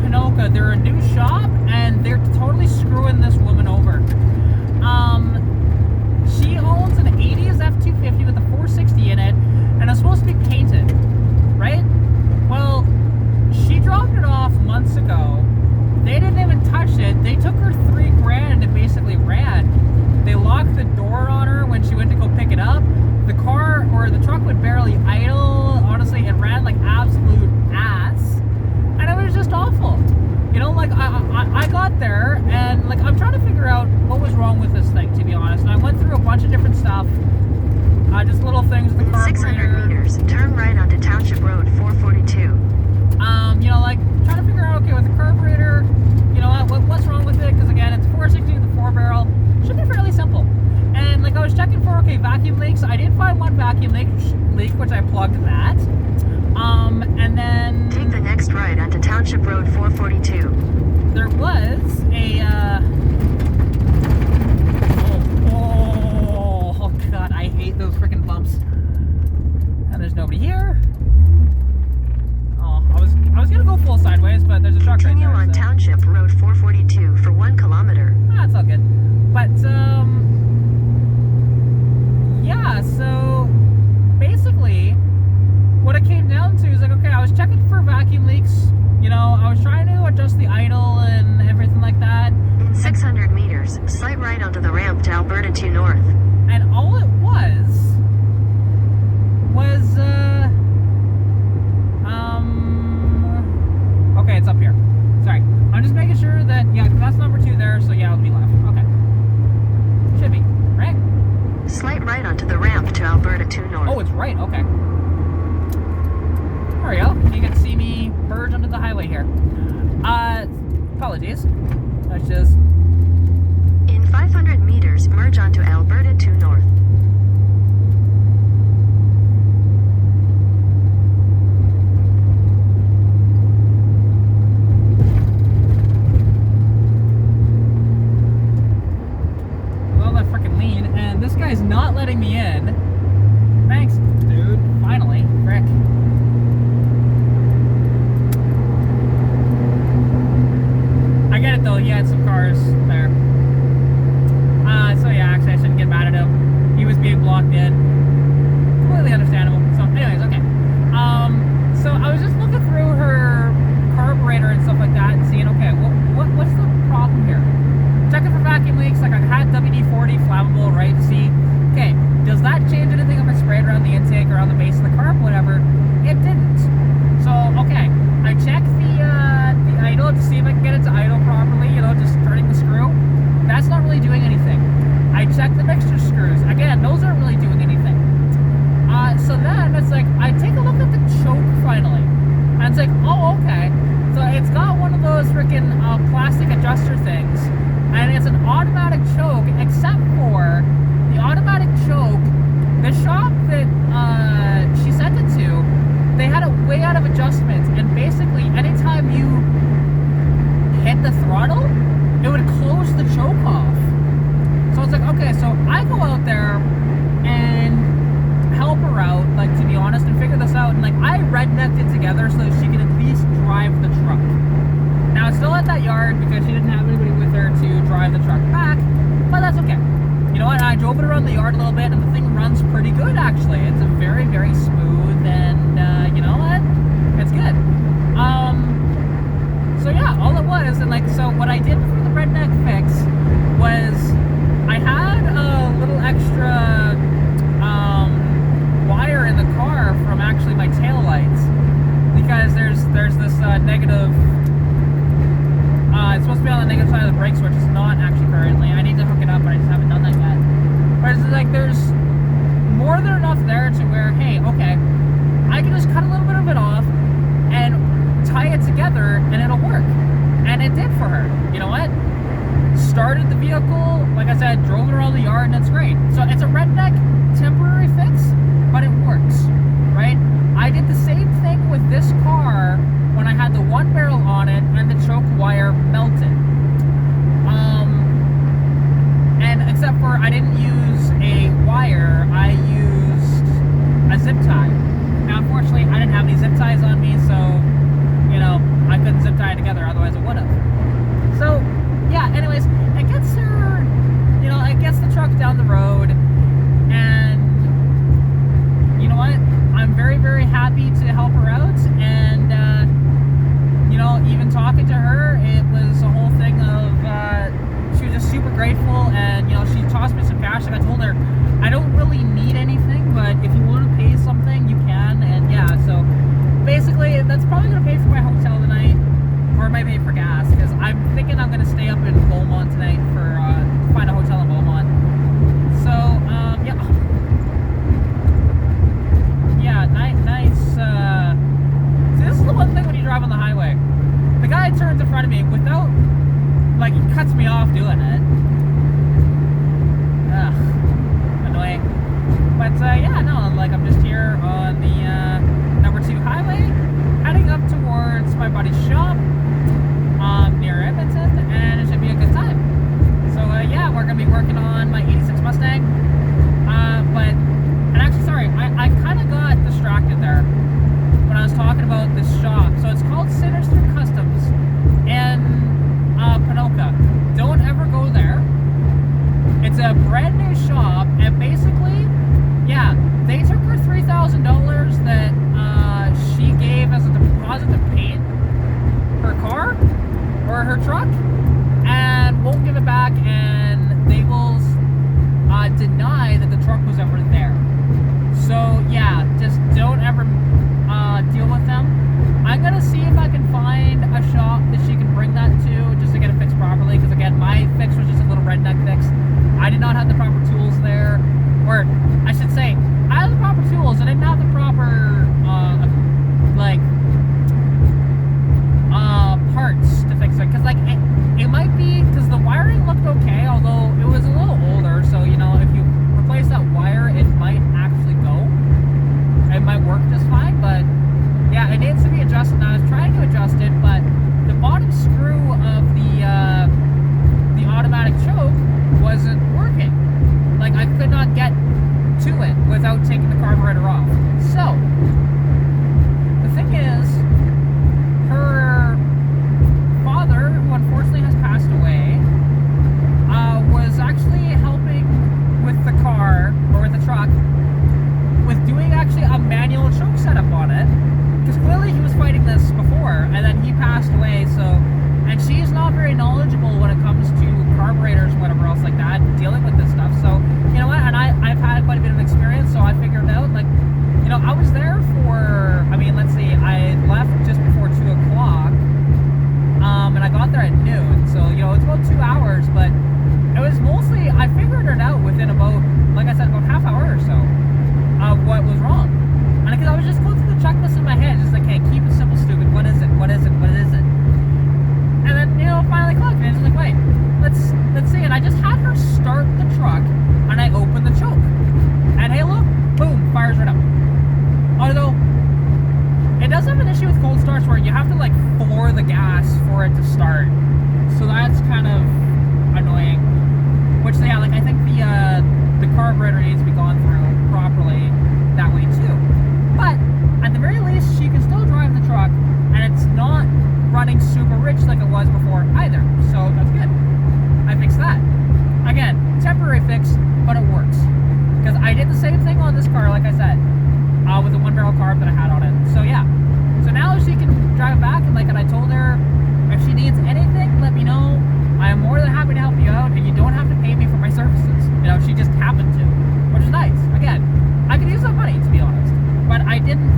Pinoca. They're a new shop, and they're totally screwing this woman over. She owns an 80s F-250 with a 460 in it, and it's supposed to be painted, right? Well, she dropped it off months ago. They didn't even touch it. They took her $3,000 and basically ran. They locked the door on her when she went to go pick it up. The car, or the truck, would barely idle. Honestly, it ran like absolute ass, and it was just awful. You know, like I got there, and like I'm trying to figure out what was wrong with this thing, to be honest. And I went through a bunch of different stuff, just little things. The carburetor. 600 meters, turn right onto Township Road 442. You know, like trying to figure out, okay, with the carburetor, you know, what's wrong with it? Because again, it's 460 with a 4-barrel. Should be fairly simple. And like I was checking for, okay, vacuum leaks. I did find one vacuum leak, which I plugged that. And then take the next right onto Township Road 442. There was a oh god, I hate those freaking bumps. And there's nobody here. Oh, I was gonna go full sideways, but there's a truck right there. Continue on Township Road 442 for 1 kilometer. That's all good. But yeah, so basically what it came down to is like, okay, I was checking for vacuum leaks, you know, I was trying to adjust the idle and everything like that. In 600 meters, slight right onto the ramp to Alberta 2 North. And all it was okay, it's up here. Sorry. I'm just making sure that, yeah, that's number 2 there, so yeah, it'll be left. Okay. Should be, right? Slight right onto the ramp to Alberta 2 North. Oh, it's right, okay. There we go. You can see me merge onto the highway here. Apologies. Let's just... In 500 meters, merge onto Alberta 2 North. And this guy's not letting me in. Thanks, dude. Finally. Frick. I get it though, he had some cars there. So yeah, actually I shouldn't get mad at him. He was being blocked in. Completely understandable. So anyways, okay. So I was just looking through her carburetor and stuff like that and seeing, okay, what's the problem here? Checking for vacuum leaks, like I had WD-40 flammable, right, to see, okay, does that change anything if I spray it around the intake or on the base of the carb, whatever? It didn't. So, okay, I checked the idle to see if I can get it to idle properly, you know, just turning the screw. That's not really doing anything. I checked the mixture screws. Again, those aren't really doing anything. So then it's like, I take a look at the choke finally. And it's like, oh, okay. So it's got one of those freaking plastic adjuster things. And it's an automatic choke, except for the automatic choke, the shop that she sent it to, they had it way out of adjustment, and basically anytime you hit the throttle, it would close the choke off. So it's like, okay, so I go out there and help her out, like, to be honest, and figure this out, and like I rednecked it together so that she can at least drive the truck. Now, it's still at that yard because she didn't have anybody with her to drive the truck back, but that's okay. You know what? I drove it around the yard a little bit, and the thing runs pretty good, actually. It's a very, very smooth, and you know what? It's good. So yeah, all it was, and like, so what I did for the redneck fix was I had a little extra wire in the car from actually my tail lights, because there's this negative. It's supposed to be on the negative side of the brake switch. It's not actually currently. I need to hook it up, but I just haven't done that yet. But it's like there's more than enough there to where, hey, okay, I can just cut a little bit of it off and tie it together, and it'll work. And it did for her. You know what? Started the vehicle, like I said, drove it around the yard, and it's great. So it's a redneck temporary fix, but it works, right? I did the same thing with this car when I had the 1-barrel on it and the choke wire melted. And except for I didn't use a wire, I used a zip tie. Now, unfortunately, I didn't have any zip ties on me, so you know, I couldn't zip tie it together, otherwise I would have. So, yeah, anyways, it gets her, you know, it gets the truck down the road, and you know what? I'm very, very happy to help her out, and, you know, even talking to her, it was a whole thing of, she was just super grateful, and, you know, she tossed me some cash, and I told her, I don't really need anything, but if you want to pay something, you can, and yeah, so basically, that's probably going to pay for my hotel tonight, or it might pay for gas, because I'm thinking I'm going to stay up in Beaumont tonight for, to find a hotel in Beaumont. So, yeah. Yeah, nice, see, this is the one thing when you drive on the highway. The guy turns in front of me without, like, he cuts me off doing it. Ugh, annoying. But, yeah, no, like, I'm just here on the, number 2 highway, heading up towards my buddy's shop, near Edmonton, and it should be a good time. So, yeah, we're gonna be working on my 86 Mustang, and actually, sorry, I kind of got distracted there when I was talking about this shop. So it's called Sinister Customs in Panoka. Don't ever go there. It's a brand new shop, and basically, yeah, they took her $3,000 that she gave as a deposit to paint her car or her truck, and won't give it back, and they will deny that the truck was ever there. So yeah, just don't ever deal with them. I'm gonna see if I can find a shop that she can bring that to, just to get it fixed properly, because again, my fix was just a little redneck fix. I did not have the proper tools there, or I should say, I had the proper tools, I didn't have the proper like parts to fix it, because like it might be, because the wiring looked okay, although it was a little older, so you know, if you replace that wire, it might actually go. It might work just fine, but yeah, it needs to be adjusted. Now, I was trying to adjust it, but the bottom screw of the automatic choke wasn't working. Like, I could not get to it without taking the carburetor off. So, the thing is, her father, who unfortunately has passed away, was actually helping with the car, or with the truck, with doing actually a manual choke setup on it, because clearly he was fighting this before, and then he passed away, so, and she's not very knowledgeable when it comes to carburetors and whatever else like that, dealing with this stuff, so, you know what, and I've had quite a bit of experience, so I figured out, like, you know, I was there for, I mean, let's see, I left just before 2 o'clock, and I got there at noon, so, you know, it's about 2 hours, but it was mostly, I figured it out within about, like I said, about half hour or so, of what was wrong. And because I was just going through the checklist in my head, just like, hey, keep it simple, stupid, what is it, what is it, what is it? And then, you know, finally clicked, and it's just like, wait, let's see, and I just had her start the truck, and I opened the choke. And hey, look, boom, fires right up. Although, it does have an issue with cold starts where you have to, like, floor the gas for it to start. So that's kind of annoying. Which, yeah, like, I think the carburetor needs to be gone through properly that way, too. But, at the very least, she can still drive the truck, and it's not running super rich like it was before either. So, that's good. I fixed that. Again, temporary fix, but it works. Because I did the same thing on this car, like I said, with the 1-barrel carb that I had on it. So, yeah. So now she can drive back, and like I told her, if she needs anything, let me know. I am more than happy to help you out, and you don't have to pay me for my services. You know, she just happened to, which is nice. Again, I could use that money, to be honest. But I didn't